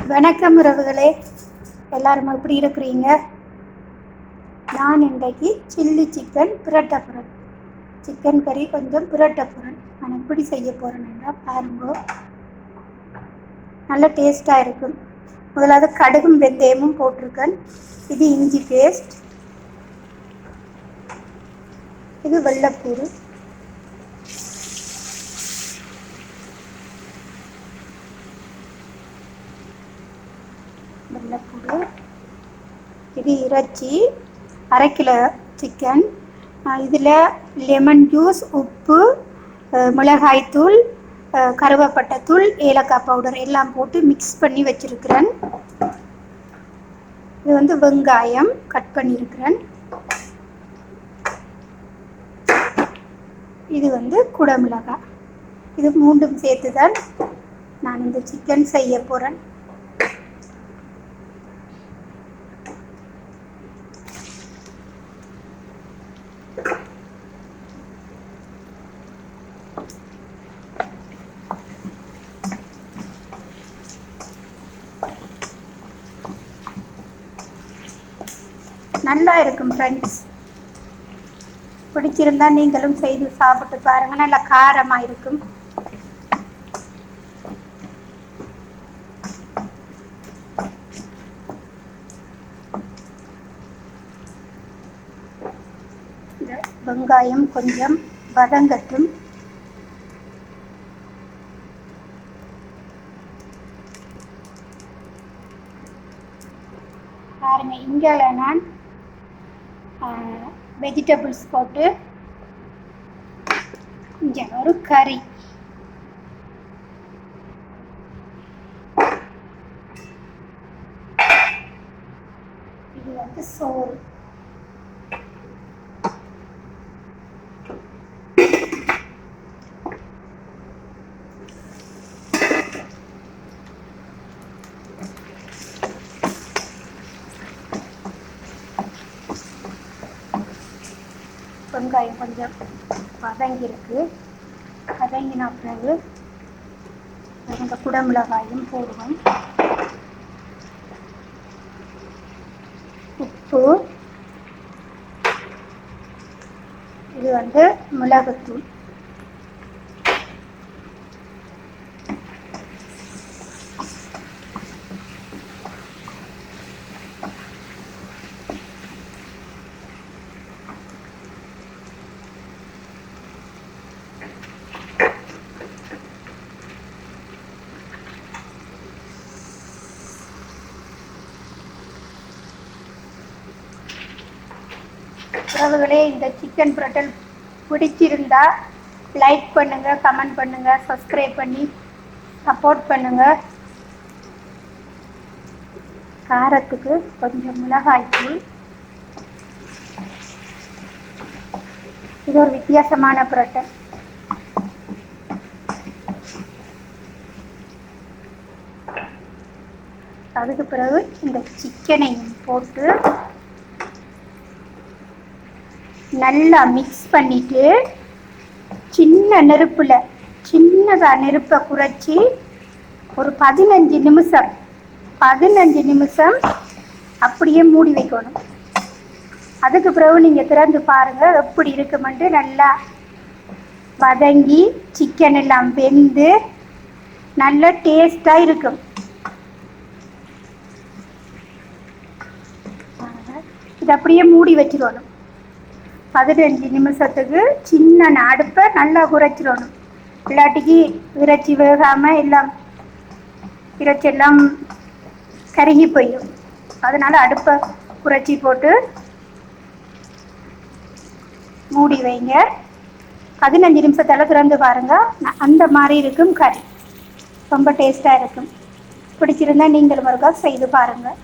வணக்கம் உறவுகளே, எல்லாரும் எப்படி இருக்கிறீங்க? நான் இன்றைக்கு சில்லி சிக்கன் பிரட்ட போகிறேன். சிக்கன் கறி கொஞ்சம் பிரட்ட போகிறேன். நான் எப்படி செய்ய போகிறேன்னா பாருங்க, நல்ல டேஸ்ட்டாக இருக்கும். முதலாவது கடுகும் வெந்தயமும் போட்டிருக்கேன். இது இஞ்சி பேஸ்ட், இது வெள்ளைப்பூடு, வெள்ளைப்பூடு, இது இறைச்சி 1/2 கிலோ சிக்கன். இதில் லெமன் ஜூஸ், உப்பு, மிளகாய்த்தூள், கருவேப்பட்டைத்தூள், ஏலக்காய் பவுடர் எல்லாம் போட்டு மிக்ஸ் பண்ணி வச்சுருக்கிறேன். இது வெங்காயம் கட் பண்ணியிருக்கிறேன். இது குடமிளகாய். இது மூன்றும் சேர்த்து தான் நான் இந்த சிக்கன் செய்ய போகிறேன். நல்லா இருக்கும் ஃப்ரெண்ட்ஸ். பிடிச்சிருந்தா நீங்களும் செய்து சாப்பிட்டு பாருங்க. நல்லா காரமாக இருக்கும். வெங்காயம் கொஞ்சம் வதங்கட்டும். பாருங்க, இங்கே நான் வெஜிடபிள்ஸ் போட்டு கொஞ்சம் ஒரு கறி, இது சோறு, வெங்காயம் கொஞ்சம் வதங்கியிருக்கு. வதங்கின பிறகு இந்த குடமிளகாயும் போடுவோம். உப்பு, இது மிளகுத்தூள், உறவுகளே, இந்த சிக்கன் பிரட்டல் பிடிச்சிருந்தா லைக் பண்ணுங்கள், கமெண்ட் பண்ணுங்கள், சப்ஸ்கிரைப் பண்ணி சப்போர்ட் பண்ணுங்கள். காரத்துக்கு கொஞ்சம் மிளகாய்த்தூள். இது ஒரு வித்தியாசமான பிரட்டல். அதுக்கு பிறகு இந்த சிக்கனையும் போட்டு நல்லா மிக்ஸ் பண்ணிட்டு சின்னதாக நெருப்பை குறைச்சி ஒரு 15 நிமிஷம் அப்படியே மூடி வைக்கணும். அதுக்கு பிறகு நீங்கள் திறந்து பாருங்கள் எப்படி இருக்குமென்று. நல்லா வதங்கி சிக்கன் எல்லாம் வெந்து நல்ல டேஸ்டாக இருக்கும். இது அப்படியே மூடி வச்சிடணும் 15 நிமிஷத்துக்கு. சின்ன அடுப்பை நல்லா குறைச்சிடணும். இல்லாட்டிக்கு இறைச்சி வேகாமல் இறைச்சி எல்லாம் கருகி போயிடும். அதனால் அடுப்பை குறைச்சி போட்டு மூடி வைங்க. 15 நிமிஷத்தில் திறந்து பாருங்கள். அந்த மாதிரி இருக்கும் கறி. ரொம்ப டேஸ்ட்டாக இருக்கும். பிடிச்சிருந்தா நீங்களும் ஒருக்கா செய்து பாருங்கள்.